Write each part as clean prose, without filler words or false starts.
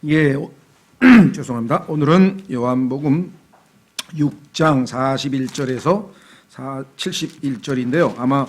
예, 죄송합니다. 오늘은 요한복음 6장 41절에서 71절인데요. 아마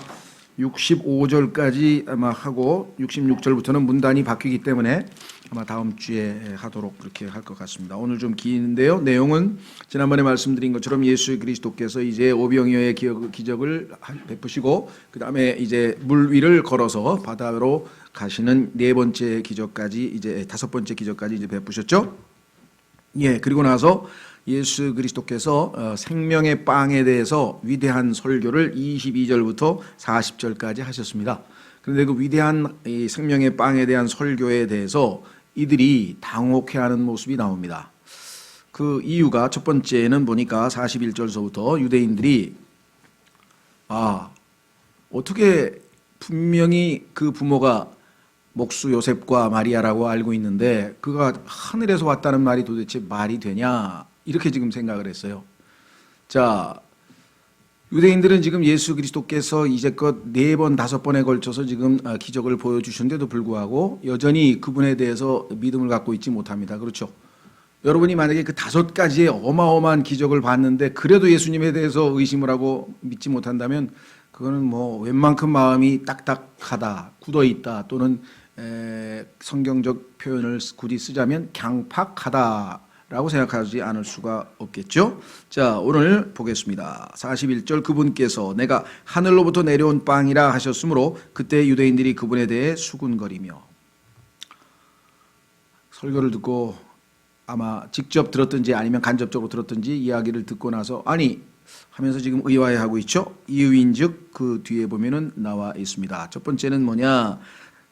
65절까지 아마 하고 66절부터는 문단이 바뀌기 때문에 아마 다음 주에 하도록 그렇게 할 것 같습니다. 오늘 좀 긴데요. 내용은 지난번에 말씀드린 것처럼 예수 그리스도께서 이제 오병이어의 기적을 베푸시고 그 다음에 이제 물 위를 걸어서 바다로 가시는 네 번째 기적까지 이제 다섯 번째 기적까지 이제 베푸셨죠. 예, 그리고 나서 예수 그리스도께서 생명의 빵에 대해서 위대한 설교를 22절부터 40절까지 하셨습니다. 그런데 그 위대한 이 생명의 빵에 대한 설교에 대해서 이들이 당혹해하는 모습이 나옵니다. 그 이유가 첫 번째는 보니까 41절서부터 유대인들이 어떻게 분명히 그 부모가 목수 요셉과 마리아라고 알고 있는데 그가 하늘에서 왔다는 말이 도대체 말이 되냐 이렇게 지금 생각을 했어요. 자, 유대인들은 지금 예수 그리스도께서 이제껏 4번, 5번에 걸쳐서 지금 기적을 보여주셨는데도 불구하고 여전히 그분에 대해서 믿음을 갖고 있지 못합니다. 그렇죠? 여러분이 만약에 그 5가지의 어마어마한 기적을 봤는데 그래도 예수님에 대해서 의심을 하고 믿지 못한다면 그거는 뭐 웬만큼 마음이 딱딱하다, 굳어있다 또는 성경적 표현을 굳이 쓰자면 강팍하다라고 생각하지 않을 수가 없겠죠. 자, 오늘 보겠습니다. 41절 그분께서 내가 하늘로부터 내려온 빵이라 하셨으므로 그때 유대인들이 그분에 대해 수군거리며 설교를 듣고 아마 직접 들었든지 아니면 간접적으로 들었든지 이야기를 듣고 나서 아니 하면서 지금 의아해하고 있죠. 이유인즉 그 뒤에 보면은 나와 있습니다. 첫 번째는 뭐냐,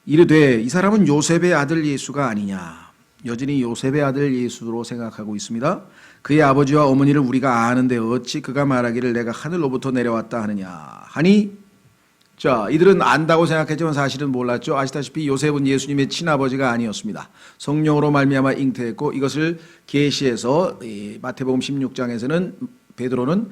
이르되 이 사람은 요셉의 아들 예수가 아니냐. 여전히 요셉의 아들 예수로 생각하고 있습니다. 그의 아버지와 어머니를 우리가 아는데 어찌 그가 말하기를 내가 하늘로부터 내려왔다 하느냐 하니, 자, 이들은 안다고 생각했지만 사실은 몰랐죠. 아시다시피 요셉은 예수님의 친아버지가 아니었습니다. 성령으로 말미암아 잉태했고 이것을 계시해서 마태복음 16장에서는 베드로는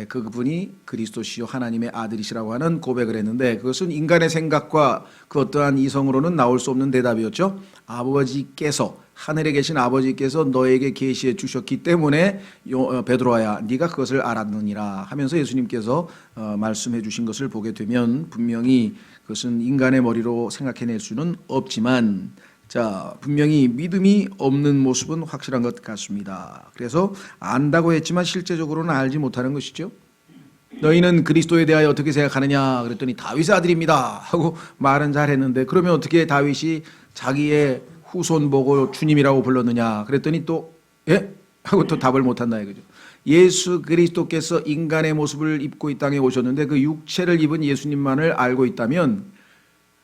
그분이 그리스도시요 하나님의 아들이시라고 하는 고백을 했는데 그것은 인간의 생각과 그 어떠한 이성으로는 나올 수 없는 대답이었죠. 아버지께서, 하늘에 계신 아버지께서 너에게 계시해 주셨기 때문에 베드로야 네가 그것을 알았느니라 하면서 예수님께서 말씀해 주신 것을 보게 되면 분명히 그것은 인간의 머리로 생각해낼 수는 없지만, 자, 분명히 믿음이 없는 모습은 확실한 것 같습니다. 그래서 안다고 했지만 실제적으로는 알지 못하는 것이죠. 너희는 그리스도에 대하여 어떻게 생각하느냐 그랬더니 다윗의 아들입니다 하고 말은 잘했는데 그러면 어떻게 다윗이 자기의 후손 보고 주님이라고 불렀느냐 그랬더니 또 예? 하고 또 답을 못한다 이거죠. 예수 그리스도께서 인간의 모습을 입고 이 땅에 오셨는데 그 육체를 입은 예수님만을 알고 있다면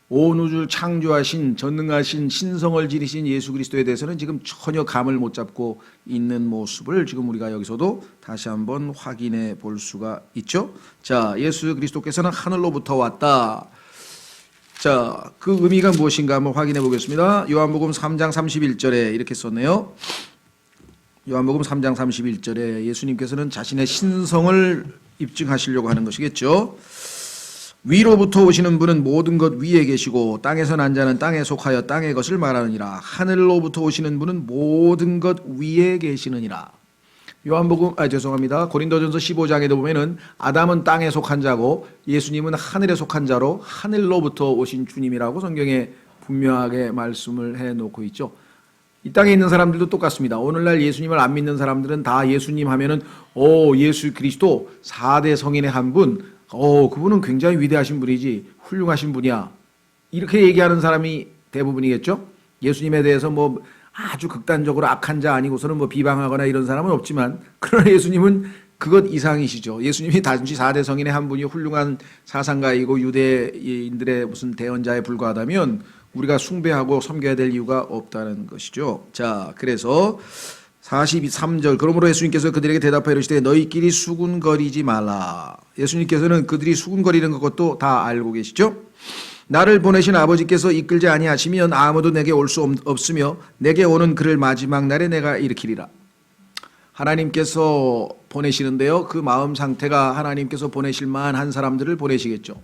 온 우주를 창조하신 전능하신 신성을 지니신 예수 그리스도에 대해서는 지금 전혀 감을 못 잡고 있는 모습을 지금 우리가 여기서도 다시 한번 확인해 볼 수가 있죠. 자, 예수 그리스도께서는 하늘로부터 왔다. 자, 그 의미가 무엇인가 한번 확인해 보겠습니다. 요한복음 3장 31절에 이렇게 썼네요. 요한복음 3장 31절에 예수님께서는 자신의 신성을 입증하시려고 하는 것이겠죠. 위로부터 오시는 분은 모든 것 위에 계시고 땅에서 난 자는 땅에 속하여 땅의 것을 말하느니라. 하늘로부터 오시는 분은 모든 것 위에 계시느니라. 요한복음 고린도전서 15장에도 보면은 아담은 땅에 속한 자고 예수님은 하늘에 속한 자로 하늘로부터 오신 주님이라고 성경에 분명하게 말씀을 해놓고 있죠. 이 땅에 있는 사람들도 똑같습니다. 오늘날 예수님을 안 믿는 사람들은 다 예수님 하면은 예수 그리스도 4대 성인의 한 분, 그분은 굉장히 위대하신 분이지 훌륭하신 분이야 이렇게 얘기하는 사람이 대부분이겠죠. 예수님에 대해서 뭐 아주 극단적으로 악한 자 아니고서는 뭐 비방하거나 이런 사람은 없지만 그러나 예수님은 그것 이상이시죠. 예수님이 단지 4대 성인의 한 분이 훌륭한 사상가이고 유대인들의 무슨 대언자에 불과하다면 우리가 숭배하고 섬겨야 될 이유가 없다는 것이죠. 자, 그래서 43절 그러므로 예수님께서 그들에게 대답하여 이르시되 너희끼리 수군거리지 말라. 예수님께서는 그들이 수군거리는 것도 다 알고 계시죠. 나를 보내신 아버지께서 이끌지 아니하시면 아무도 내게 올 수 없으며 내게 오는 그를 마지막 날에 내가 일으키리라. 하나님께서 보내시는데요, 그 마음 상태가 하나님께서 보내실 만한 사람들을 보내시겠죠.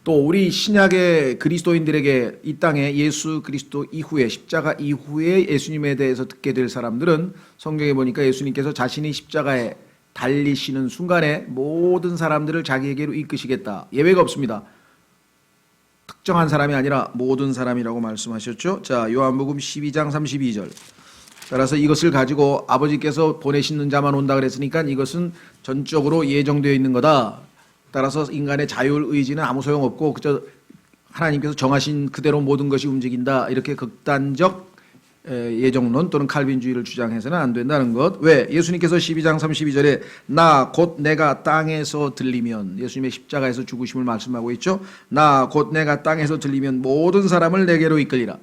또 우리 신약의 그리스도인들에게 이 땅에 예수 그리스도 이후에 십자가 이후에 예수님에 대해서 듣게 될 사람들은 성경에 보니까 예수님께서 자신이 십자가에 달리시는 순간에 모든 사람들을 자기에게로 이끄시겠다. 예외가 없습니다. 특정한 사람이 아니라 모든 사람이라고 말씀하셨죠. 자, 요한복음 12장 32절. 따라서 이것을 가지고 아버지께서 보내시는 자만 온다 그랬으니까 이것은 전적으로 예정되어 있는 거다. 따라서 인간의 자율 의지는 아무 소용없고 그저 하나님께서 정하신 그대로 모든 것이 움직인다. 이렇게 극단적 예정론 또는 칼빈주의를 주장해서는 안 된다는 것. 왜? 예수님께서 12장 32절에 나 곧 내가 땅에서 들리면, 예수님의 십자가에서 죽으심을 말씀하고 있죠. 나 곧 내가 땅에서 들리면 모든 사람을 내게로 이끌리라.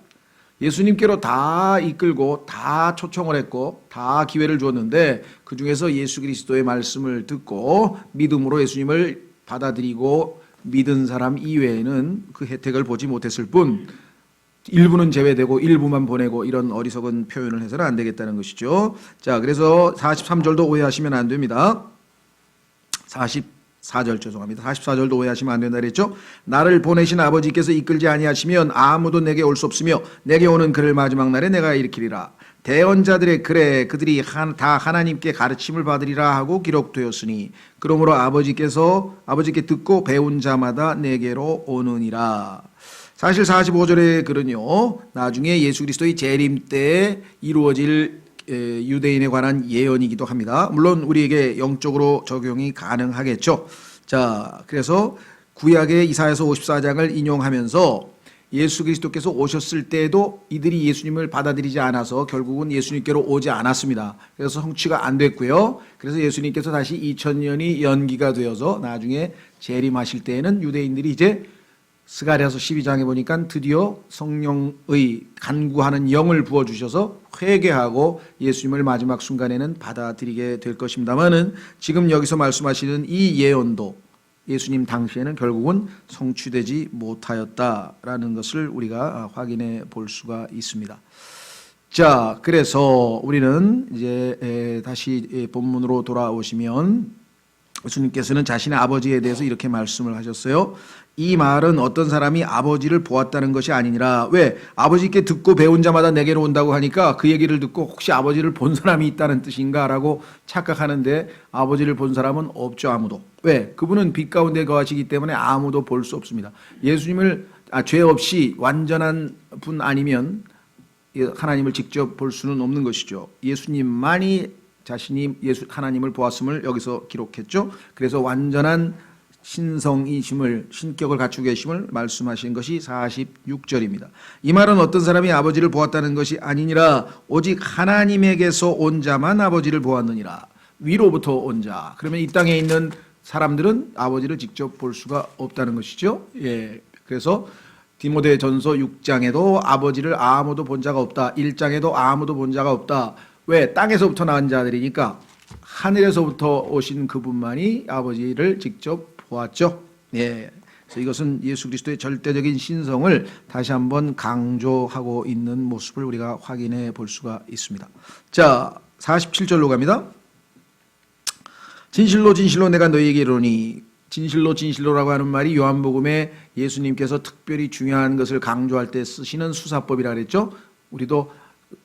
예수님께로 다 이끌고 다 초청을 했고 다 기회를 주었는데 그 중에서 예수 그리스도의 말씀을 듣고 믿음으로 예수님을 받아들이고 믿은 사람 이외에는 그 혜택을 보지 못했을 뿐 일부는 제외되고 일부만 보내고 이런 어리석은 표현을 해서는 안 되겠다는 것이죠. 자, 그래서 43절도 오해하시면 안 됩니다. 44절 죄송합니다. 44절도 오해하시면 안 된다 그랬죠. 나를 보내신 아버지께서 이끌지 아니하시면 아무도 내게 올 수 없으며 내게 오는 그를 마지막 날에 내가 일으키리라. 대언자들의 글에 그들이 다 하나님께 가르침을 받으리라 하고 기록되었으니 그러므로 아버지께 듣고 배운 자마다 내게로 오느니라. 사실 45절의 글은요, 나중에 예수 그리스도의 재림 때에 이루어질 유대인에 관한 예언이기도 합니다. 물론 우리에게 영적으로 적용이 가능하겠죠. 자, 그래서 구약의 이사야서 54장을 인용하면서 예수 그리스도께서 오셨을 때에도 이들이 예수님을 받아들이지 않아서 결국은 예수님께로 오지 않았습니다. 그래서 성취가 안 됐고요. 그래서 예수님께서 다시 2000년이 연기가 되어서 나중에 재림하실 때에는 유대인들이 이제 스가랴서 12장에 보니까 드디어 성령의 간구하는 영을 부어주셔서 회개하고 예수님을 마지막 순간에는 받아들이게 될 것입니다만은 지금 여기서 말씀하시는 이 예언도 예수님 당시에는 결국은 성취되지 못하였다라는 것을 우리가 확인해 볼 수가 있습니다. 자, 그래서 우리는 이제 다시 본문으로 돌아오시면 예수님께서는 자신의 아버지에 대해서 이렇게 말씀을 하셨어요. 이 말은 어떤 사람이 아버지를 보았다는 것이 아니니라. 왜? 아버지께 듣고 배운 자마다 내게로 온다고 하니까 그 얘기를 듣고 혹시 아버지를 본 사람이 있다는 뜻인가라고 착각하는데 아버지를 본 사람은 없죠, 아무도. 왜? 그분은 빛 가운데 거하시기 때문에 아무도 볼 수 없습니다. 예수님을 죄 없이 완전한 분 아니면 하나님을 직접 볼 수는 없는 것이죠. 예수님만이 자신이 하나님을 보았음을 여기서 기록했죠. 그래서 완전한 신성이심을, 신격을 갖추고 계심을 말씀하신 것이 46절입니다. 이 말은 어떤 사람이 아버지를 보았다는 것이 아니니라. 오직 하나님에게서 온 자만 아버지를 보았느니라. 위로부터 온 자. 그러면 이 땅에 있는 사람들은 아버지를 직접 볼 수가 없다는 것이죠. 예. 그래서 디모데전서 6장에도 아버지를 아무도 본 자가 없다. 1장에도 아무도 본 자가 없다. 왜? 땅에서부터 나온 자들이니까 하늘에서부터 오신 그분만이 아버지를 직접 보았죠. 예. 그래서 이것은 예수 그리스도의 절대적인 신성을 다시 한번 강조하고 있는 모습을 우리가 확인해 볼 수가 있습니다. 자, 47절로 갑니다. 진실로 진실로 내가 너희에게 이르노니. 진실로 진실로라고 하는 말이 요한복음에 예수님께서 특별히 중요한 것을 강조할 때 쓰시는 수사법이라 그랬죠. 우리도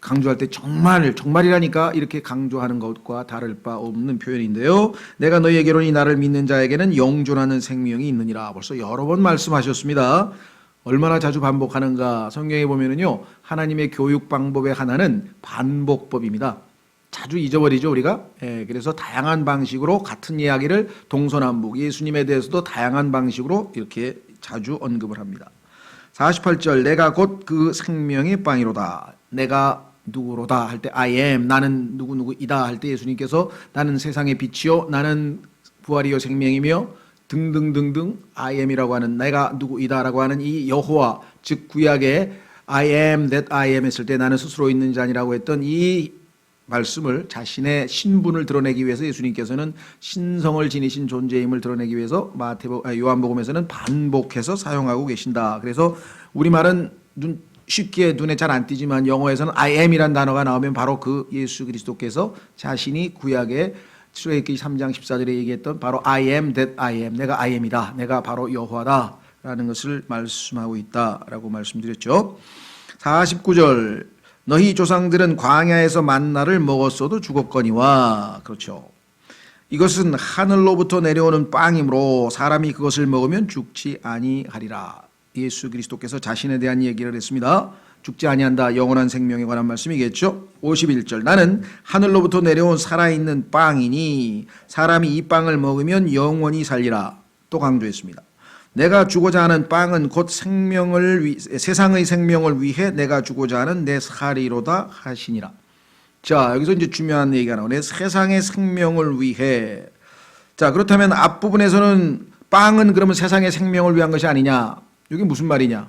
강조할 때 정말이라니까 이렇게 강조하는 것과 다를 바 없는 표현인데요. 내가 너희에게로니 나를 믿는 자에게는 영존하는 생명이 있느니라. 벌써 여러 번 말씀하셨습니다. 얼마나 자주 반복하는가. 성경에 보면은요, 하나님의 교육 방법의 하나는 반복법입니다. 자주 잊어버리죠, 우리가. 예, 그래서 다양한 방식으로 같은 이야기를 동서남북, 예수님에 대해서도 다양한 방식으로 이렇게 자주 언급을 합니다. 48절, 내가 곧 그 생명의 빵이로다. 내가 누구로다 할 때 I am, 나는 누구이다 할 때 예수님께서 나는 세상의 빛이요, 나는 부활이요 생명이며 등등등등 I am이라고 하는 내가 누구이다라고 하는 이 여호와, 즉 구약의 I am that I am 했을 때 나는 스스로 있는 자니라고 했던 이 말씀을 자신의 신분을 드러내기 위해서 예수님께서는 신성을 지니신 존재임을 드러내기 위해서 요한복음에서는 반복해서 사용하고 계신다. 그래서 우리말은 쉽게 눈에 잘 안 띄지만 영어에서는 I am이란 단어가 나오면 바로 그 예수 그리스도께서 자신이 구약의 출애굽기 3장 14절에 얘기했던 바로 I am that I am, 내가 I am이다, 내가 바로 여호와다. 라는 것을 말씀하고 있다라고 말씀드렸죠. 49절 너희 조상들은 광야에서 만나를 먹었어도 죽었거니와. 그렇죠. 이것은 하늘로부터 내려오는 빵이므로 사람이 그것을 먹으면 죽지 아니하리라. 예수 그리스도께서 자신에 대한 얘기를 했습니다. 죽지 아니한다. 영원한 생명에 관한 말씀이겠죠. 51절 나는 하늘로부터 내려온 살아있는 빵이니 사람이 이 빵을 먹으면 영원히 살리라. 또 강조했습니다. 내가 주고자 하는 빵은 곧 세상의 생명을 위해 내가 주고자 하는 내 살이로다 하시니라. 자, 여기서 이제 중요한 얘기가 나오네. 세상의 생명을 위해. 자, 그렇다면 앞부분에서는 빵은 그러면 세상의 생명을 위한 것이 아니냐? 이게 무슨 말이냐?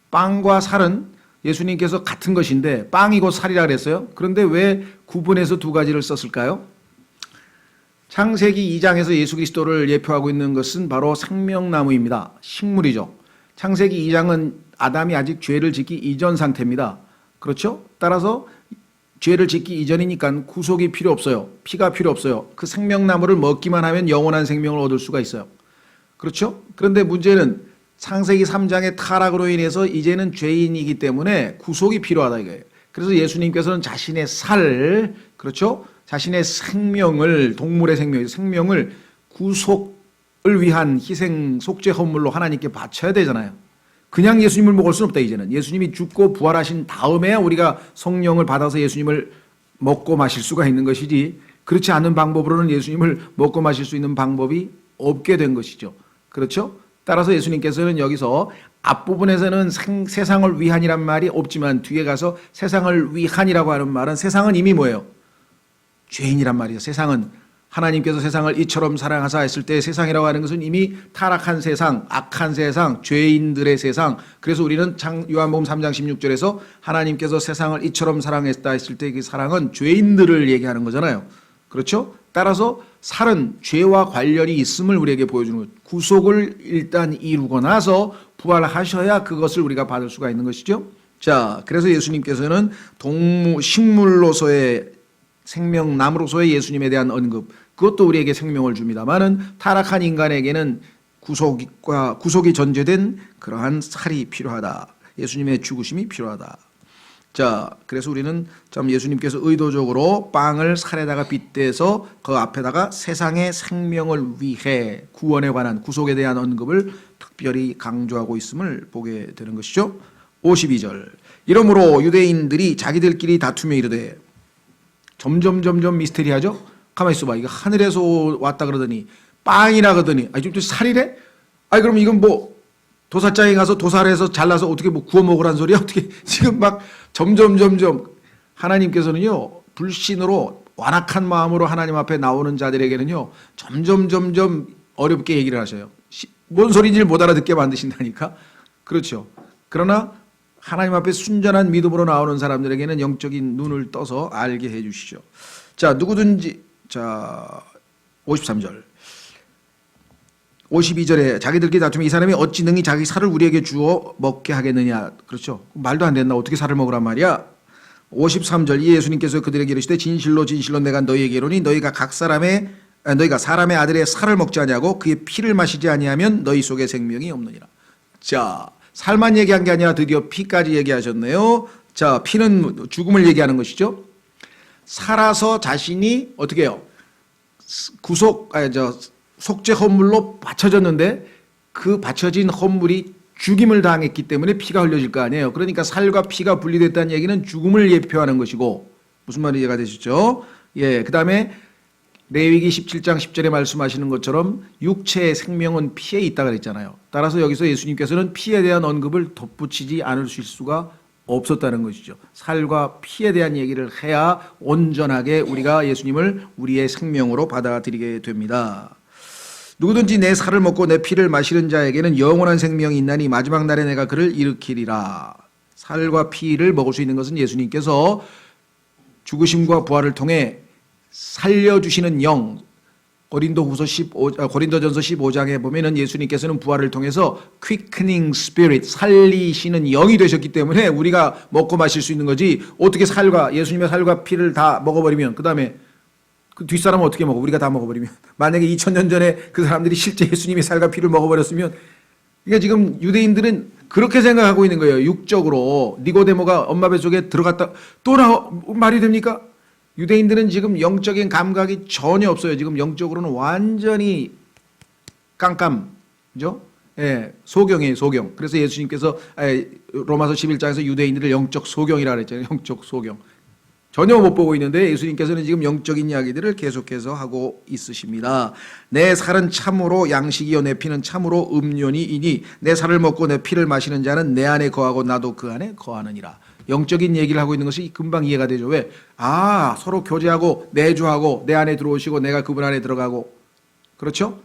빵과 살은 예수님께서 같은 것인데 빵이고 살이라 그랬어요. 그런데 왜 구분해서 두 가지를 썼을까요? 창세기 2장에서 예수 그리스도를 예표하고 있는 것은 바로 생명나무입니다. 식물이죠. 창세기 2장은 아담이 아직 죄를 짓기 이전 상태입니다. 그렇죠? 따라서 죄를 짓기 이전이니까 구속이 필요 없어요. 피가 필요 없어요. 그 생명나무를 먹기만 하면 영원한 생명을 얻을 수가 있어요. 그렇죠? 그런데 문제는 창세기 3장의 타락으로 인해서 이제는 죄인이기 때문에 구속이 필요하다 이거예요. 그래서 예수님께서는 자신의 살, 그렇죠? 자신의 생명을, 동물의 생명을 구속을 위한 희생 속죄 헌물로 하나님께 바쳐야 되잖아요. 그냥 예수님을 먹을 수는 없다 이제는. 예수님이 죽고 부활하신 다음에 우리가 성령을 받아서 예수님을 먹고 마실 수가 있는 것이지, 그렇지 않은 방법으로는 예수님을 먹고 마실 수 있는 방법이 없게 된 것이죠. 그렇죠? 따라서 예수님께서는 여기서 앞부분에서는 세상을 위한이란 말이 없지만 뒤에 가서 세상을 위한이라고 하는 말은 세상은 이미 뭐예요? 죄인이란 말이에요. 세상은 하나님께서 세상을 이처럼 사랑하사 했을 때 세상이라고 하는 것은 이미 타락한 세상, 악한 세상, 죄인들의 세상. 그래서 우리는 요한복음 3장 16절에서 하나님께서 세상을 이처럼 사랑했다 했을 때 그 사랑은 죄인들을 얘기하는 거잖아요. 그렇죠? 따라서 살은 죄와 관련이 있음을 우리에게 보여주는 것. 구속을 일단 이루고 나서 부활하셔야 그것을 우리가 받을 수가 있는 것이죠. 자, 그래서 예수님께서는 식물로서의 생명나무로서의 예수님에 대한 언급, 그것도 우리에게 생명을 줍니다만은 타락한 인간에게는 구속이 전제된 그러한 살이 필요하다. 예수님의 죽으심이 필요하다. 자, 그래서 우리는 참 예수님께서 의도적으로 빵을 살에다가 빗대서 그 앞에다가 세상의 생명을 위해 구원에 관한 구속에 대한 언급을 특별히 강조하고 있음을 보게 되는 것이죠. 52절 이러므로 유대인들이 자기들끼리 다투며 이르되, 점점 미스테리하죠? 가만히 있어봐. 이거 하늘에서 왔다 그러더니 빵이라 그러더니 좀 살이래? 그럼 이건 뭐 도살장에 가서 도살을 해서 잘라서 어떻게 뭐 구워 먹으란 소리야? 어떻게 지금 막 점점 하나님께서는요, 불신으로 완악한 마음으로 하나님 앞에 나오는 자들에게는요 점점 어렵게 얘기를 하셔요. 뭔 소리인지를 못 알아듣게 만드신다니까. 그렇죠. 그러나 하나님 앞에 순전한 믿음으로 나오는 사람들에게는 영적인 눈을 떠서 알게 해 주시죠. 자, 누구든지, 자, 53절. 52절에 자기들끼리 다투면 이 사람이 어찌 능히 자기 살을 우리에게 주어 먹게 하겠느냐. 그렇죠. 말도 안 된다. 어떻게 살을 먹으란 말이야. 53절 이 예수님께서 그들에게 이르시되 진실로 내가 너희에게 이르노니 너희가 사람의 아들의 살을 먹지 아니하고 그의 피를 마시지 아니하면 너희 속에 생명이 없느니라. 자, 살만 얘기한 게 아니라 드디어 피까지 얘기하셨네요. 자, 피는 죽음을 얘기하는 것이죠. 살아서 자신이 어떻게 해요? 속죄 헌물로 바쳐졌는데 그 바쳐진 헌물이 죽임을 당했기 때문에 피가 흘려질 거 아니에요. 그러니까 살과 피가 분리됐다는 얘기는 죽음을 예표하는 것이고, 무슨 말이 이해가 되시죠? 예, 그 다음에 레위기 17장 10절에 말씀하시는 것처럼 육체의 생명은 피에 있다고 그랬잖아요. 따라서 여기서 예수님께서는 피에 대한 언급을 덧붙이지 않으실 수가 없었다는 것이죠. 살과 피에 대한 얘기를 해야 온전하게 우리가 예수님을 우리의 생명으로 받아들이게 됩니다. 누구든지 내 살을 먹고 내 피를 마시는 자에게는 영원한 생명이 있나니 마지막 날에 내가 그를 일으키리라. 살과 피를 먹을 수 있는 것은 예수님께서 죽으심과 부활을 통해 살려주시는 영, 고린도전서 15장에 보면은 예수님께서는 부활을 통해서 quickening spirit, 살리시는 영이 되셨기 때문에 우리가 먹고 마실 수 있는 거지, 어떻게 예수님의 살과 피를 다 먹어버리면 그 다음에 그 뒷사람은 어떻게 먹어? 우리가 다 먹어버리면, 만약에 2000년 전에 그 사람들이 실제 예수님의 살과 피를 먹어버렸으면 그러니까 지금 유대인들은 그렇게 생각하고 있는 거예요. 육적으로 니고데모가 엄마 뱃속에 들어갔다 또 말이 됩니까? 유대인들은 지금 영적인 감각이 전혀 없어요. 지금 영적으로는 완전히 깜깜죠? 예, 소경이에요, 소경. 그래서 예수님께서 로마서 11장에서 유대인들을 영적 소경이라 그랬잖아요. 영적 소경. 전혀 못 보고 있는데 예수님께서는 지금 영적인 이야기들을 계속해서 하고 있으십니다. 내 살은 참으로 양식이요 내 피는 참으로 음료니이니 내 살을 먹고 내 피를 마시는 자는 내 안에 거하고 나도 그 안에 거하느니라. 영적인 얘기를 하고 있는 것이 금방 이해가 되죠. 왜? 서로 교제하고 내주하고 내 안에 들어오시고 내가 그분 안에 들어가고. 그렇죠?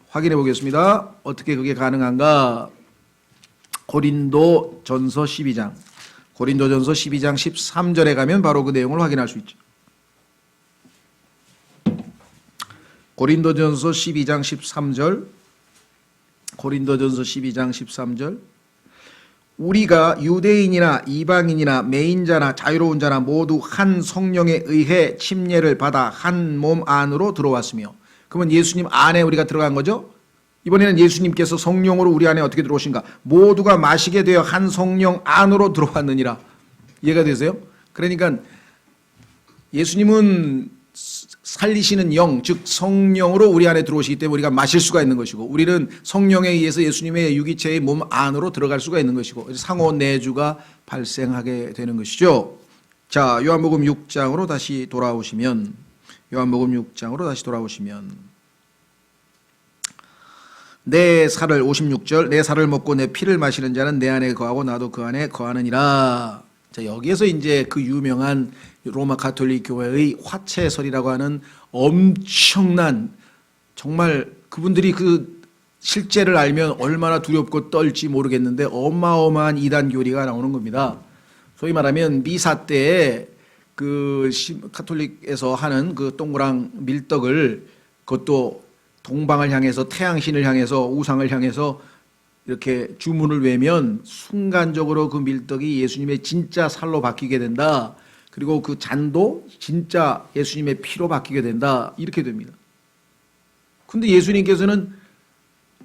확인해 보겠습니다. 어떻게 그게 가능한가? 고린도전서 12장 13절에 가면 바로 그 내용을 확인할 수 있죠. 고린도전서 12장 13절 우리가 유대인이나 이방인이나 매인자나 자유로운 자나 모두 한 성령에 의해 침례를 받아 한 몸 안으로 들어왔으며. 그러면 예수님 안에 우리가 들어간 거죠. 이번에는 예수님께서 성령으로 우리 안에 어떻게 들어오신가? 모두가 마시게 되어 한 성령 안으로 들어왔느니라. 이해가 되세요? 그러니까 예수님은 살리시는 영, 즉 성령으로 우리 안에 들어오시기 때문에 우리가 마실 수가 있는 것이고, 우리는 성령에 의해서 예수님의 유기체의 몸 안으로 들어갈 수가 있는 것이고, 상호 내주가 발생하게 되는 것이죠. 자, 요한복음 6장으로 다시 돌아오시면 내 살을 56절 내 살을 먹고 내 피를 마시는 자는 내 안에 거하고 나도 그 안에 거하느니라. 자, 여기에서 이제 그 유명한 로마 가톨릭 교회의 화채설이라고 하는 엄청난, 정말 그분들이 그 실제를 알면 얼마나 두렵고 떨지 모르겠는데 어마어마한 이단 교리가 나오는 겁니다. 소위 말하면 미사 때에 그 가톨릭에서 하는 그 동그란 밀떡을, 그것도 동방을 향해서, 태양신을 향해서, 우상을 향해서 이렇게 주문을 외면 순간적으로 그 밀떡이 예수님의 진짜 살로 바뀌게 된다. 그리고 그 잔도 진짜 예수님의 피로 바뀌게 된다. 이렇게 됩니다. 근데 예수님께서는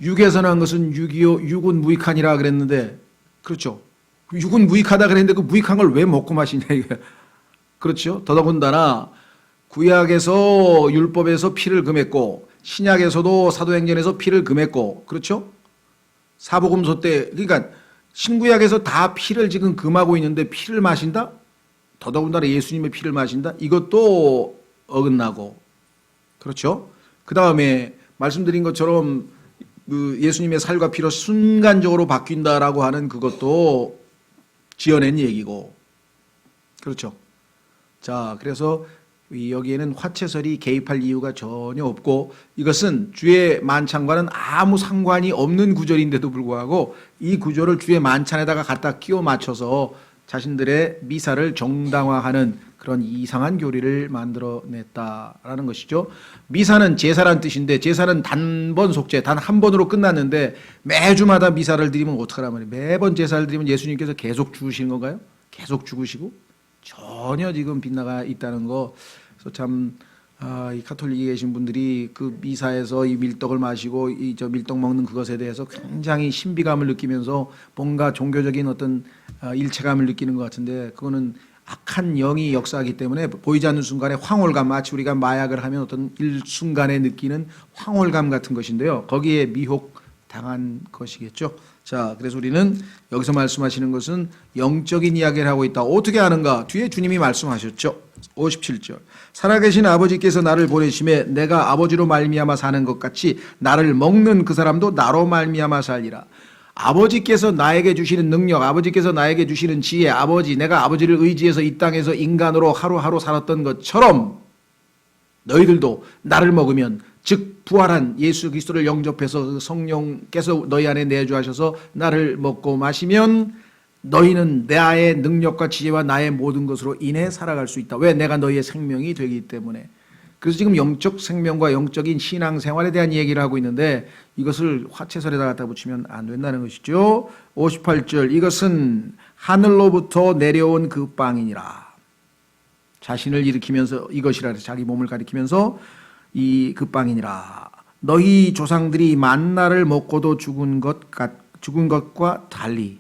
육에서 난 것은 육이요 육은 무익하니라 그랬는데, 그렇죠? 육은 무익하다 그랬는데 그 무익한 걸 왜 먹고 마시냐 이게. 그렇죠? 더더군다나 구약에서 율법에서 피를 금했고 신약에서도 사도행전에서 피를 금했고, 그렇죠? 사복음서 때, 그러니까 신구약에서 다 피를 지금 금하고 있는데 피를 마신다? 더더군다나 예수님의 피를 마신다? 이것도 어긋나고, 그렇죠? 그 다음에 말씀드린 것처럼 그 예수님의 살과 피로 순간적으로 바뀐다라고 하는 그것도 지어낸 얘기고, 그렇죠? 자, 그래서 여기에는 화채설이 개입할 이유가 전혀 없고, 이것은 주의 만찬과는 아무 상관이 없는 구절인데도 불구하고 이 구절을 주의 만찬에다가 갖다 끼워 맞춰서 자신들의 미사를 정당화하는 그런 이상한 교리를 만들어냈다라는 것이죠. 미사는 제사란 뜻인데, 제사는 단번 속죄, 단 한 번으로 끝났는데 매주마다 미사를 드리면 어떡하란 말이에요. 매번 제사를 드리면 예수님께서 계속 죽으시는 건가요? 계속 죽으시고? 전혀 지금 빗나가 있다는 거. 그래서 참, 이 가톨릭에 계신 분들이 그 미사에서 이 밀떡을 마시고 저 밀떡 먹는 그것에 대해서 굉장히 신비감을 느끼면서 뭔가 종교적인 어떤 일체감을 느끼는 것 같은데, 그거는 악한 영이 역사하기 때문에 보이지 않는 순간에 황홀감, 마치 우리가 마약을 하면 어떤 일순간에 느끼는 황홀감 같은 것인데요. 거기에 미혹 당한 것이겠죠. 자, 그래서 우리는 여기서 말씀하시는 것은 영적인 이야기를 하고 있다. 어떻게 하는가? 뒤에 주님이 말씀하셨죠. 57절. 살아계신 아버지께서 나를 보내심에 내가 아버지로 말미암아 사는 것 같이 나를 먹는 그 사람도 나로 말미암아 살리라. 아버지께서 나에게 주시는 능력, 아버지께서 나에게 주시는 지혜, 내가 아버지를 의지해서 이 땅에서 인간으로 하루하루 살았던 것처럼 너희들도 나를 먹으면, 즉 부활한 예수 그리스도를 영접해서 성령께서 너희 안에 내주하셔서 나를 먹고 마시면 너희는 나의 능력과 지혜와 나의 모든 것으로 인해 살아갈 수 있다. 왜? 내가 너희의 생명이 되기 때문에. 그래서 지금 영적 생명과 영적인 신앙생활에 대한 얘기를 하고 있는데 이것을 화채설에다 갖다 붙이면 안 된다는 것이죠. 58절. 이것은 하늘로부터 내려온 그 빵이니라. 자신을 일으키면서 이것이라 해서 자기 몸을 가리키면서 이 그 빵이니라. 너희 조상들이 만나를 먹고도 죽은 것과 달리.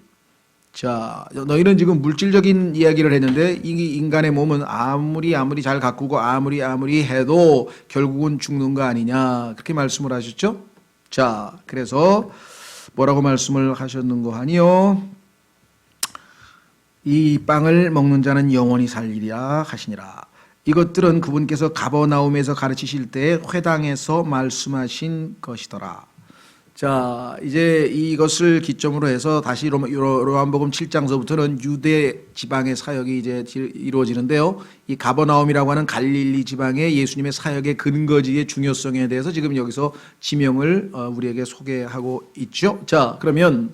자, 너희는 지금 물질적인 이야기를 했는데 이 인간의 몸은 아무리 잘 가꾸고 아무리 해도 결국은 죽는 거 아니냐, 그렇게 말씀을 하셨죠. 자, 그래서 뭐라고 말씀을 하셨는고 하니요. 이 빵을 먹는 자는 영원히 살리리라 하시니라. 이것들은 그분께서 가버나움에서 가르치실 때 회당에서 말씀하신 것이더라. 자, 이제 이것을 기점으로 해서 다시 요한복음 7장서부터는 유대 지방의 사역이 이제 이루어지는데요. 이 가버나움이라고 하는 갈릴리 지방의 예수님의 사역의 근거지의 중요성에 대해서 지금 여기서 지명을 우리에게 소개하고 있죠. 자, 그러면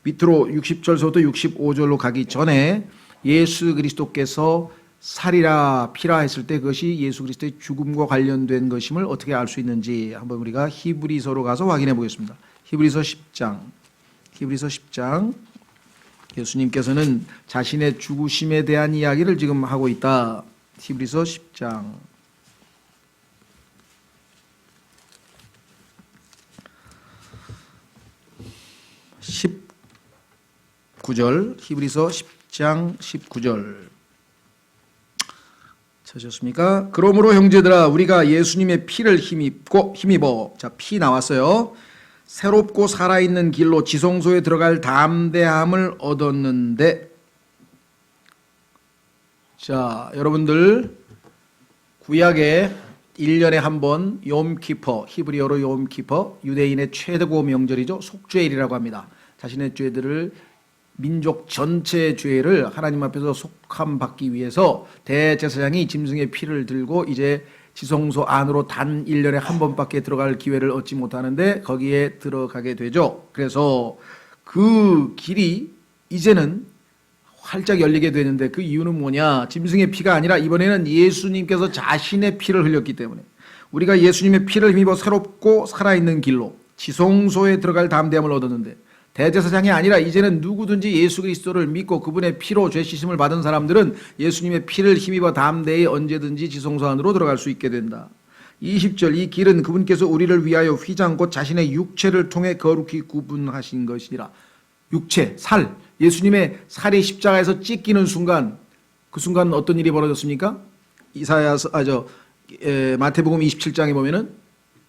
밑으로 60절서부터 65절로 가기 전에 예수 그리스도께서 살이라 피라 했을 때 그것이 예수 그리스도의 죽음과 관련된 것임을 어떻게 알 수 있는지 한번 우리가 히브리서로 가서 확인해 보겠습니다. 히브리서 10장. 예수님께서는 자신의 죽으심에 대한 이야기를 지금 하고 있다. 히브리서 10장. 19절, 히브리서 10장 19절. 찾으셨습니까? 그러므로 형제들아, 우리가 예수님의 피를 힘입어, 자, 피 나왔어요. 새롭고 살아있는 길로 지성소에 들어갈 담대함을 얻었는데, 자, 여러분들 구약에 1년에 한 번 욤키퍼, 히브리어로 욤키퍼, 유대인의 최고 명절이죠. 속죄일이라고 합니다. 자신의 죄들을, 민족 전체의 죄를 하나님 앞에서 속함 받기 위해서 대제사장이 짐승의 피를 들고 이제 지성소 안으로 단 1년에 한 번밖에 들어갈 기회를 얻지 못하는데 거기에 들어가게 되죠. 그래서 그 길이 이제는 활짝 열리게 되는데 그 이유는 뭐냐? 짐승의 피가 아니라 이번에는 예수님께서 자신의 피를 흘렸기 때문에, 우리가 예수님의 피를 힘입어 새롭고 살아있는 길로 지성소에 들어갈 담대함을 얻었는데, 대제사장이 아니라 이제는 누구든지 예수 그리스도를 믿고 그분의 피로 죄 씻음을 받은 사람들은 예수님의 피를 힘입어 담대히 언제든지 지성소 안으로 들어갈 수 있게 된다. 20절, 이 길은 그분께서 우리를 위하여 휘장 곧 자신의 육체를 통해 거룩히 구분하신 것이라. 육체, 살, 예수님의 살이 십자가에서 찢기는 순간, 그 순간 어떤 일이 벌어졌습니까? 마태복음 27장에 보면은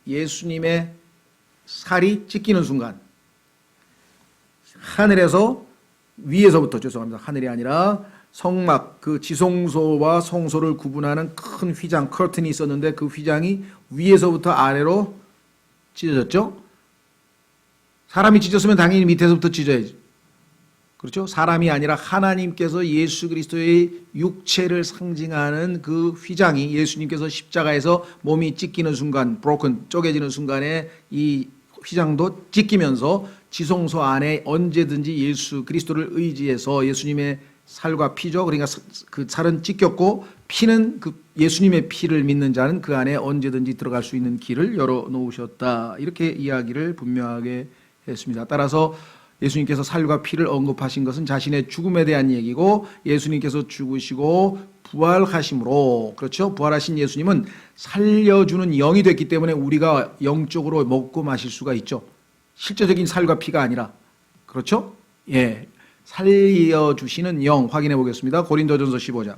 예수님의 살이 찢기는 순간 하늘에서, 위에서부터, 죄송합니다, 하늘이 아니라 성막, 그 지성소와 성소를 구분하는 큰 휘장, 커튼이 있었는데 그 휘장이 위에서부터 아래로 찢어졌죠. 사람이 찢었으면 당연히 밑에서부터 찢어야지. 그렇죠? 사람이 아니라 하나님께서 예수 그리스도의 육체를 상징하는 그 휘장이 예수님께서 십자가에서 몸이 찢기는 순간, 쪼개지는 순간에 이 휘장도 찢기면서 지성소 안에 언제든지 예수 그리스도를 의지해서, 예수님의 살과 피죠. 그러니까 그 살은 찢겼고 피는 그 예수님의 피를 믿는 자는 그 안에 언제든지 들어갈 수 있는 길을 열어놓으셨다. 이렇게 이야기를 분명하게 했습니다. 따라서 예수님께서 살과 피를 언급하신 것은 자신의 죽음에 대한 얘기고, 예수님께서 죽으시고 부활하심으로, 그렇죠? 부활하신 예수님은 살려주는 영이 됐기 때문에 우리가 영적으로 먹고 마실 수가 있죠. 실제적인 살과 피가 아니라, 그렇죠? 예, 살려주시는 영 확인해 보겠습니다. 고린도전서 15장.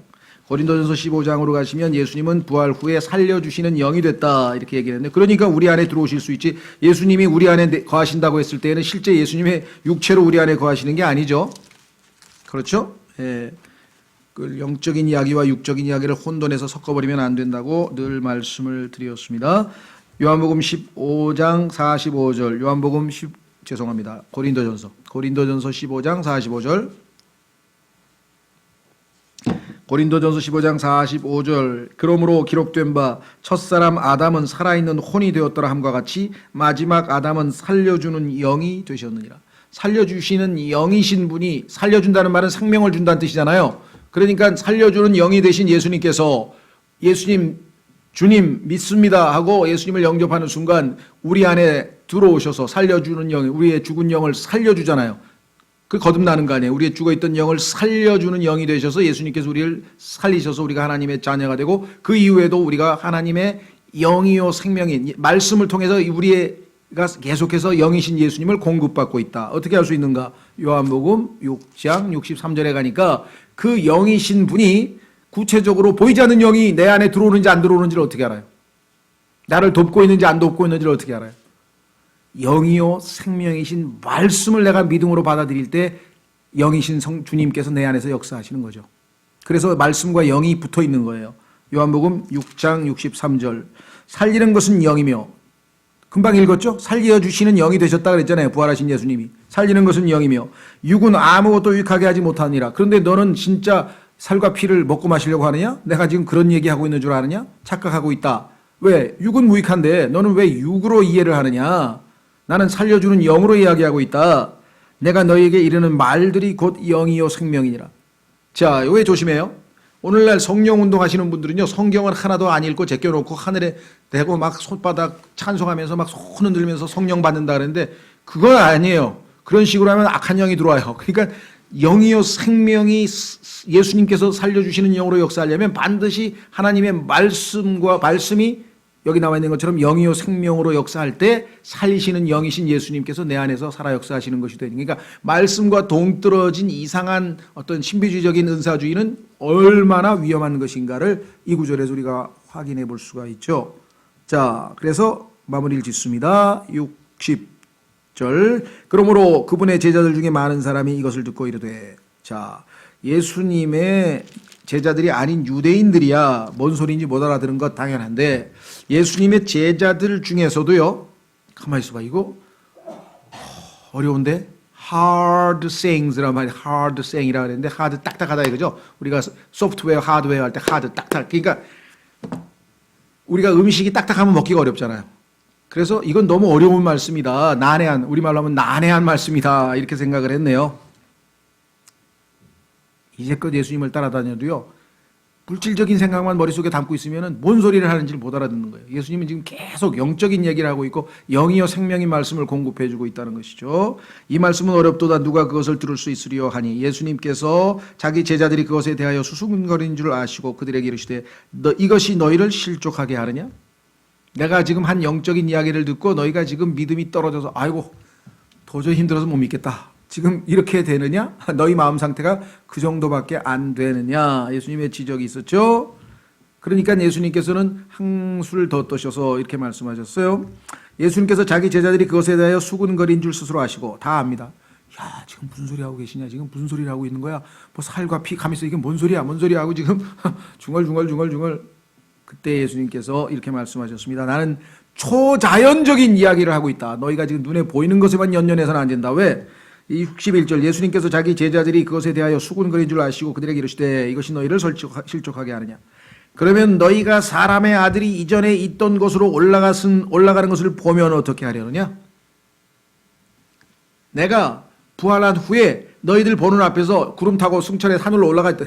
고린도전서 15장으로 가시면 예수님은 부활 후에 살려주시는 영이 됐다, 이렇게 얘기했는데, 그러니까 우리 안에 들어오실 수 있지, 예수님이 우리 안에 거하신다고 했을 때에는 실제 예수님의 육체로 우리 안에 거하시는 게 아니죠. 그렇죠? 예. 그 영적인 이야기와 육적인 이야기를 혼돈해서 섞어버리면 안 된다고 늘 말씀을 드렸습니다. 요한복음 15장 45절, 고린도전서 15장 45절, 고린도전서 15장 45절, 그러므로 기록된 바 첫사람 아담은 살아있는 혼이 되었더라 함과 같이 마지막 아담은 살려주는 영이 되셨느니라. 살려주시는 영이신 분이, 살려준다는 말은 생명을 준다는 뜻이잖아요. 그러니까 살려주는 영이 되신 예수님께서, 예수님 주님 믿습니다 하고 예수님을 영접하는 순간 우리 안에 들어오셔서 살려주는 영, 우리의 죽은 영을 살려주잖아요. 그 거듭나는 거 아니에요. 우리의 죽어있던 영을 살려주는 영이 되셔서 예수님께서 우리를 살리셔서 우리가 하나님의 자녀가 되고, 그 이후에도 우리가 하나님의 영이요 생명인 말씀을 통해서 우리가 계속해서 영이신 예수님을 공급받고 있다. 어떻게 할 수 있는가? 요한복음 6장 63절에 가니까 그 영이신 분이 구체적으로 보이지 않는 영이 내 안에 들어오는지 안 들어오는지를 어떻게 알아요? 나를 돕고 있는지 안 돕고 있는지를 어떻게 알아요? 영이요 생명이신 말씀을 내가 믿음으로 받아들일 때 영이신 주님께서 내 안에서 역사하시는 거죠. 그래서 말씀과 영이 붙어 있는 거예요. 요한복음 6장 63절 살리는 것은 영이며 금방 읽었죠? 살려주시는 영이 되셨다 그랬잖아요. 부활하신 예수님이. 살리는 것은 영이며 육은 아무것도 유익하게 하지 못하니라. 그런데 너는 진짜 살과 피를 먹고 마시려고 하느냐? 내가 지금 그런 얘기하고 있는 줄 아느냐? 착각하고 있다. 왜? 육은 무익한데 너는 왜 육으로 이해를 하느냐? 나는 살려주는 영으로 이야기하고 있다. 내가 너에게 이르는 말들이 곧 영이요 생명이니라. 자, 왜 조심해요? 오늘날 성령 운동하시는 분들은요, 성경을 하나도 안 읽고 제껴놓고 하늘에 대고 막 손바닥 찬송하면서 막 손 흔들면서 성령 받는다 그러는데 그건 아니에요. 그런 식으로 하면 악한 영이 들어와요. 그러니까 영이요 생명이 예수님께서 살려주시는 영으로 역사하려면 반드시 하나님의 말씀이 여기 나와 있는 것처럼 영이요 생명으로 역사할 때 살리시는 영이신 예수님께서 내 안에서 살아 역사하시는 것이 되는. 그러니까 말씀과 동떨어진 이상한 어떤 신비주의적인 은사주의는 얼마나 위험한 것인가를 이 구절에서 우리가 확인해 볼 수가 있죠. 자, 그래서 마무리를 짓습니다. 60절. 그러므로 그분의 제자들 중에 많은 사람이 이것을 듣고 이르되, 자, 예수님의 제자들이 아닌 유대인들이야 뭔 소리인지 못 알아들은 것 당연한데 예수님의 제자들 중에서도요, 가만히 있어봐, 이거 어려운데 hard sayings란 말이 hard saying이라 그랬는데 hard 딱딱하다 이거죠. 우리가 소프트웨어 하드웨어 할 때 hard 딱딱, 그러니까 우리가 음식이 딱딱하면 먹기가 어렵잖아요. 그래서 이건 너무 어려운 말씀이다, 난해한, 우리말로 하면 난해한 말씀이다 이렇게 생각을 했네요. 이제껏 예수님을 따라다녀도요, 물질적인 생각만 머릿속에 담고 있으면 뭔 소리를 하는지를 못 알아듣는 거예요. 예수님은 지금 계속 영적인 얘기를 하고 있고 영이요 생명인 말씀을 공급해 주고 있다는 것이죠. 이 말씀은 어렵도다 누가 그것을 들을 수 있으리요 하니 예수님께서 자기 제자들이 그것에 대하여 수수근거리는 줄 아시고 그들에게 이르시되 이것이 너희를 실족하게 하느냐? 내가 지금 한 영적인 이야기를 듣고 너희가 지금 믿음이 떨어져서 아이고 도저히 힘들어서 못 믿겠다, 지금 이렇게 되느냐? 너희 마음 상태가 그 정도밖에 안 되느냐? 예수님의 지적이 있었죠. 그러니까 예수님께서는 한술 더 떠셔서 이렇게 말씀하셨어요. 예수님께서 자기 제자들이 그것에 대하여 수군거린 줄 스스로 아시고 다 압니다. 야, 지금 무슨 소리 하고 계시냐? 지금 무슨 소리를 하고 있는 거야? 뭐 살과 피 가면서 이게 뭔 소리야? 뭔 소리야? 하고 지금 중얼중얼. 그때 예수님께서 이렇게 말씀하셨습니다. 나는 초자연적인 이야기를 하고 있다. 너희가 지금 눈에 보이는 것에만 연연해서는 안 된다. 왜? 61절 예수님께서 자기 제자들이 그것에 대하여 수군거린 줄 아시고 그들에게 이르시되 이것이 너희를 실족하게 하느냐? 그러면 너희가 사람의 아들이 이전에 있던 곳으로 올라가는 것을 보면 어떻게 하려느냐? 내가 부활한 후에 너희들 보는 앞에서 구름 타고 승천해 하늘로 올라갈 때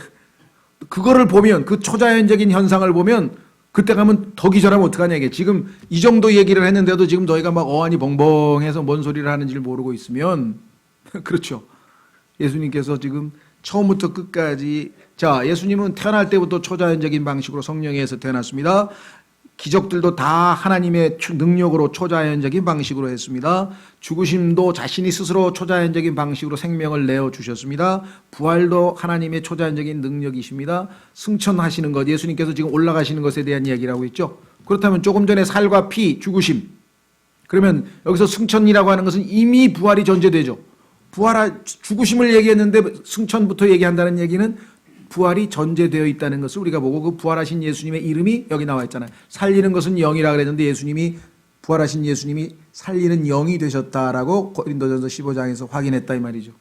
그거를 보면, 그 초자연적인 현상을 보면 그때 가면 더 기절하면 어떡하냐 이게. 지금 이 정도 얘기를 했는데도 지금 너희가 막 어안이 벙벙해서 뭔 소리를 하는지를 모르고 있으면 그렇죠. 예수님께서 지금 처음부터 끝까지, 자, 예수님은 태어날 때부터 초자연적인 방식으로 성령에 의해서 태어났습니다. 기적들도 다 하나님의 능력으로 초자연적인 방식으로 했습니다. 죽으심도 자신이 스스로 초자연적인 방식으로 생명을 내어주셨습니다. 부활도 하나님의 초자연적인 능력이십니다. 승천하시는 것, 예수님께서 지금 올라가시는 것에 대한 이야기라고 했죠. 그렇다면 조금 전에 살과 피, 죽으심, 그러면 여기서 승천이라고 하는 것은 이미 부활이 전제되죠. 죽으심을 얘기했는데 승천부터 얘기한다는 얘기는 부활이 전제되어 있다는 것을 우리가 보고, 그 부활하신 예수님의 이름이 여기 나와 있잖아요. 살리는 것은 영이라 그랬는데 예수님이, 부활하신 예수님이 살리는 영이 되셨다라고 고린도전서 15장에서 확인했다 이 말이죠.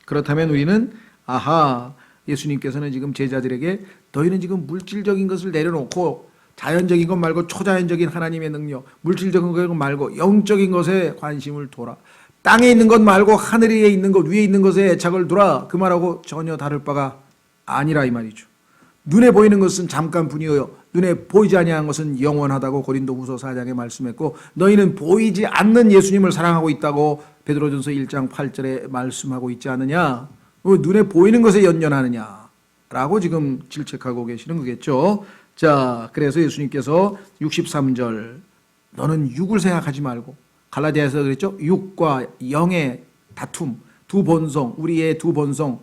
그렇다면 우리는 아하, 예수님께서는 지금 제자들에게 너희는 지금 물질적인 것을 내려놓고 자연적인 것 말고 초자연적인 하나님의 능력, 물질적인 것 말고 영적인 것에 관심을 둬라. 땅에 있는 것 말고 하늘에 있는 것, 위에 있는 것에 애착을 두라. 그 말하고 전혀 다를 바가 아니라 이 말이죠. 눈에 보이는 것은 잠깐뿐이요 눈에 보이지 아니한 것은 영원하다고 고린도후서 4장에 말씀했고, 너희는 보이지 않는 예수님을 사랑하고 있다고 베드로전서 1장 8절에 말씀하고 있지 않느냐? 왜 눈에 보이는 것에 연연하느냐? 라고 지금 질책하고 계시는 거겠죠. 자, 그래서 예수님께서 63절 너는 육을 생각하지 말고 갈라디아에서 그랬죠. 육과 영의 다툼, 두 본성, 우리의 두 본성,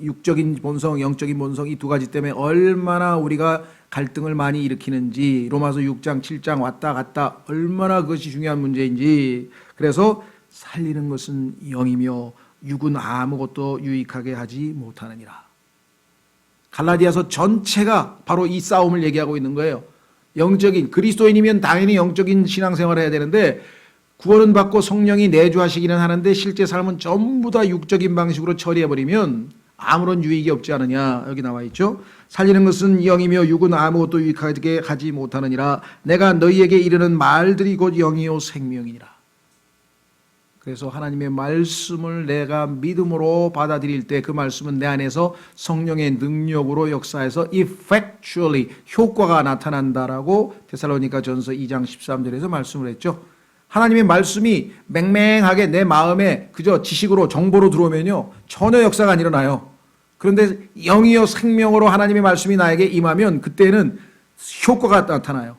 육적인 본성, 영적인 본성 이 두 가지 때문에 얼마나 우리가 갈등을 많이 일으키는지 로마서 6장, 7장 왔다 갔다 얼마나 그것이 중요한 문제인지 그래서 살리는 것은 영이며 육은 아무것도 유익하게 하지 못하느니라. 갈라디아서 전체가 바로 이 싸움을 얘기하고 있는 거예요. 영적인 그리스도인이면 당연히 영적인 신앙생활을 해야 되는데 구원은 받고 성령이 내주하시기는 하는데 실제 삶은 전부 다 육적인 방식으로 처리해버리면 아무런 유익이 없지 않느냐. 여기 나와 있죠. 살리는 것은 영이며 육은 아무것도 유익하게 하지 못하느니라. 내가 너희에게 이르는 말들이 곧 영이요 생명이니라. 그래서 하나님의 말씀을 내가 믿음으로 받아들일 때 그 말씀은 내 안에서 성령의 능력으로 역사해서 effectually 효과가 나타난다라고 데살로니가 전서 2장 13절에서 말씀을 했죠. 하나님의 말씀이 맹맹하게 내 마음에 그저 지식으로 정보로 들어오면요 전혀 역사가 안 일어나요. 그런데 영이요 생명으로 하나님의 말씀이 나에게 임하면 그때는 효과가 나타나요.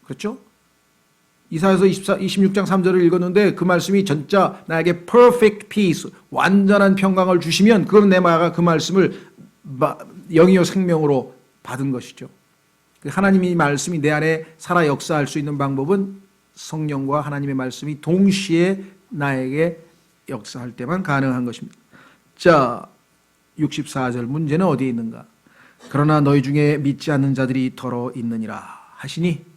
그렇죠? 이사야서 26장 3절을 읽었는데 그 말씀이 진짜 나에게 perfect peace, 완전한 평강을 주시면 그건 내가 그 말씀을 영이요 생명으로 받은 것이죠. 하나님의 말씀이 내 안에 살아 역사할 수 있는 방법은 성령과 하나님의 말씀이 동시에 나에게 역사할 때만 가능한 것입니다. 자, 64절 문제는 어디에 있는가? 그러나 너희 중에 믿지 않는 자들이 더러 있느니라 하시니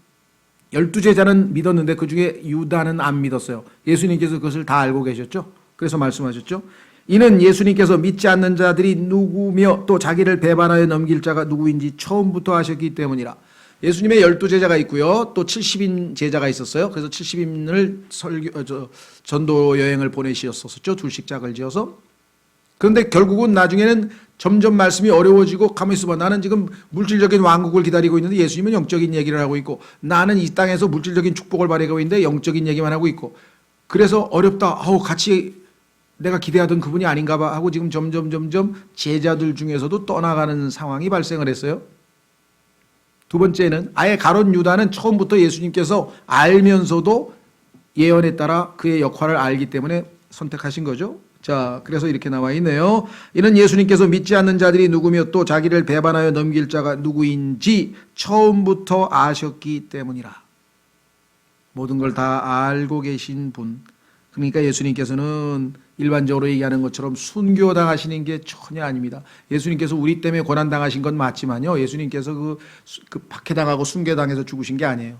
12제자는 믿었는데 그 중에 유다는 안 믿었어요. 예수님께서 그것을 다 알고 계셨죠. 그래서 말씀하셨죠. 이는 예수님께서 믿지 않는 자들이 누구며 또 자기를 배반하여 넘길 자가 누구인지 처음부터 아셨기 때문이라. 예수님의 12제자가 있고요. 또 70인 제자가 있었어요. 그래서 70인을 전도 여행을 보내셨었죠. 둘씩 짝을 지어서. 그런데 결국은 나중에는 점점 말씀이 어려워지고 가만히 있어봐. 나는 지금 물질적인 왕국을 기다리고 있는데 예수님은 영적인 얘기를 하고 있고 나는 이 땅에서 물질적인 축복을 바라고 있는데 영적인 얘기만 하고 있고 그래서 어렵다. 같이 내가 기대하던 그분이 아닌가 봐 하고 지금 점점 제자들 중에서도 떠나가는 상황이 발생을 했어요. 두 번째는 아예 가론 유다는 처음부터 예수님께서 알면서도 예언에 따라 그의 역할을 알기 때문에 선택하신 거죠. 자, 그래서 이렇게 나와 있네요. 이는 예수님께서 믿지 않는 자들이 누구며 또 자기를 배반하여 넘길 자가 누구인지 처음부터 아셨기 때문이라. 모든 걸 다 알고 계신 분. 그러니까 예수님께서는 일반적으로 얘기하는 것처럼 순교당하시는 게 전혀 아닙니다. 예수님께서 우리 때문에 고난당하신 건 맞지만요. 예수님께서 그 박해당하고 순교당해서 죽으신 게 아니에요.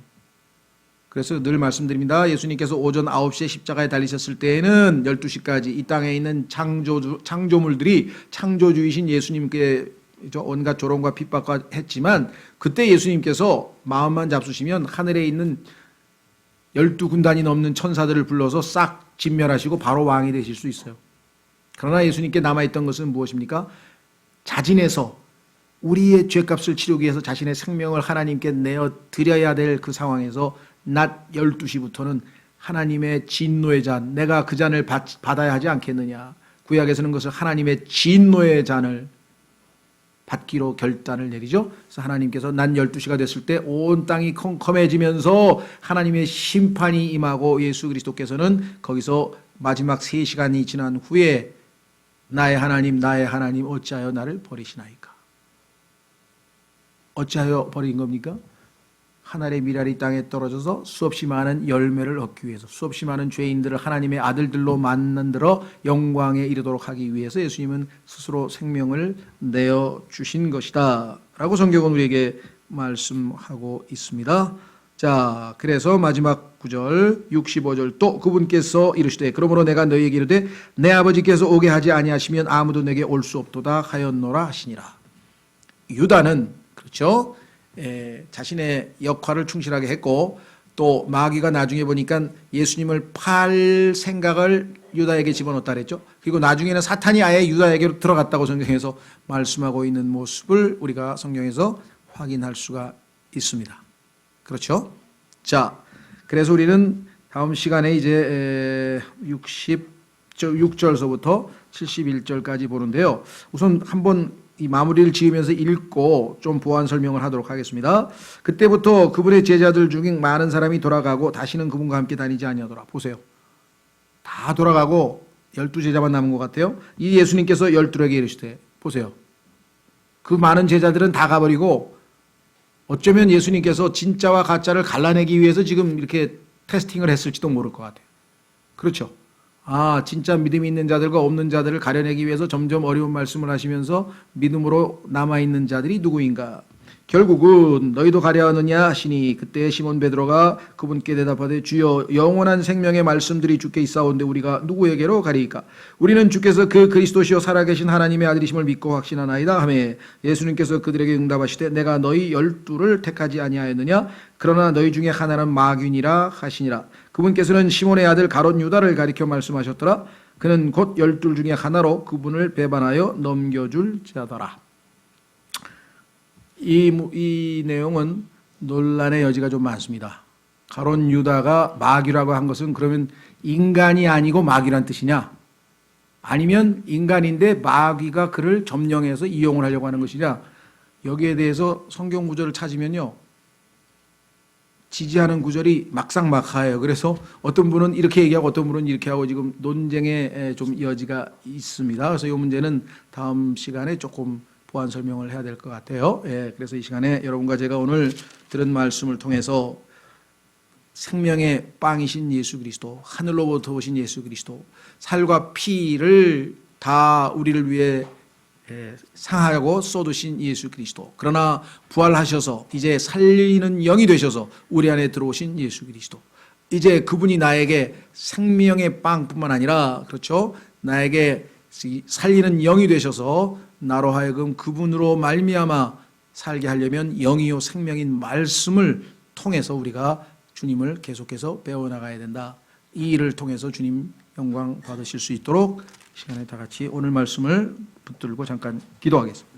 그래서 늘 말씀드립니다. 예수님께서 오전 9시에 십자가에 달리셨을 때에는 12시까지 이 땅에 있는 창조물들이 창조주이신 예수님께 온갖 조롱과 핍박과 했지만 그때 예수님께서 마음만 잡수시면 하늘에 있는 12군단이 넘는 천사들을 불러서 싹 진멸하시고 바로 왕이 되실 수 있어요. 그러나 예수님께 남아있던 것은 무엇입니까? 자진해서 우리의 죄값을 치르기 위해서 자신의 생명을 하나님께 내어 드려야 될 그 상황에서 낮 12시부터는 하나님의 진노의 잔, 내가 그 잔을 받아야 하지 않겠느냐. 구약에서는 그것을 하나님의 진노의 잔을 받기로 결단을 내리죠. 그래서 하나님께서 낮 12시가 됐을 때 온 땅이 컴컴해지면서 하나님의 심판이 임하고 예수 그리스도께서는 거기서 마지막 3시간이 지난 후에 나의 하나님 어찌하여 나를 버리시나이까. 어찌하여 버린 겁니까? 하늘의 미랄이 땅에 떨어져서 수없이 많은 열매를 얻기 위해서 수없이 많은 죄인들을 하나님의 아들들로 만들어 영광에 이르도록 하기 위해서 예수님은 스스로 생명을 내어주신 것이다 라고 성경은 우리에게 말씀하고 있습니다. 자, 그래서 마지막 구절 65절 또 그분께서 이르시되 그러므로 내가 너희에게 이르되 내 아버지께서 오게 하지 아니하시면 아무도 내게 올 수 없도다 하였노라 하시니라. 유다는 그렇죠. 자신의 역할을 충실하게 했고 또 마귀가 나중에 보니까 예수님을 팔 생각을 유다에게 집어넣었다 그랬죠. 그리고 나중에는 사탄이 아예 유다에게로 들어갔다고 성경에서 말씀하고 있는 모습을 우리가 성경에서 확인할 수가 있습니다. 그렇죠? 자, 그래서 우리는 다음 시간에 이제 66절서부터 71절까지 보는데요. 우선 한번 이 마무리를 지으면서 읽고 좀 보완 설명을 하도록 하겠습니다. 그때부터 그분의 제자들 중에 많은 사람이 돌아가고 다시는 그분과 함께 다니지 아니하더라. 보세요. 다 돌아가고 12제자만 남은 것 같아요. 이 예수님께서 12에게 이르시되, 보세요. 그 많은 제자들은 다 가버리고 어쩌면 예수님께서 진짜와 가짜를 갈라내기 위해서 지금 이렇게 테스팅을 했을지도 모를 것 같아요. 그렇죠. 진짜 믿음이 있는 자들과 없는 자들을 가려내기 위해서 점점 어려운 말씀을 하시면서 믿음으로 남아있는 자들이 누구인가? 결국은 너희도 가려하느냐 하시니 그때 시몬 베드로가 그분께 대답하되 주여 영원한 생명의 말씀들이 주께 있사온데 우리가 누구에게로 가리이까? 우리는 주께서 그 그리스도시요 살아계신 하나님의 아들이심을 믿고 확신하나이다 하며 예수님께서 그들에게 응답하시되 내가 너희 12를 택하지 아니하였느냐? 그러나 너희 중에 하나는 마귀니라 하시니라. 그분께서는 시몬의 아들 가롯 유다를 가리켜 말씀하셨더라. 그는 곧 12 중에 하나로 그분을 배반하여 넘겨줄 자더라. 이 내용은 논란의 여지가 좀 많습니다. 가롯 유다가 마귀라고 한 것은 그러면 인간이 아니고 마귀란 뜻이냐? 아니면 인간인데 마귀가 그를 점령해서 이용을 하려고 하는 것이냐? 여기에 대해서 성경 구절을 찾으면요, 지지하는 구절이 막상막하예요. 그래서 어떤 분은 이렇게 얘기하고 어떤 분은 이렇게 하고 지금 논쟁의 좀 여지가 있습니다. 그래서 이 문제는 다음 시간에 조금 보완 설명을 해야 될 것 같아요. 그래서 이 시간에 여러분과 제가 오늘 들은 말씀을 통해서 생명의 빵이신 예수 그리스도, 하늘로부터 오신 예수 그리스도, 살과 피를 다 우리를 위해 상하고 쏟으신 예수 그리스도, 그러나 부활하셔서 이제 살리는 영이 되셔서 우리 안에 들어오신 예수 그리스도, 이제 그분이 나에게 생명의 빵뿐만 아니라, 그렇죠, 나에게 살리는 영이 되셔서 나로 하여금 그분으로 말미암아 살게 하려면 영이요 생명인 말씀을 통해서 우리가 주님을 계속해서 배워나가야 된다. 이 일을 통해서 주님 영광 받으실 수 있도록 시간에 다 같이 오늘 말씀을 붙들고 잠깐 기도하겠습니다.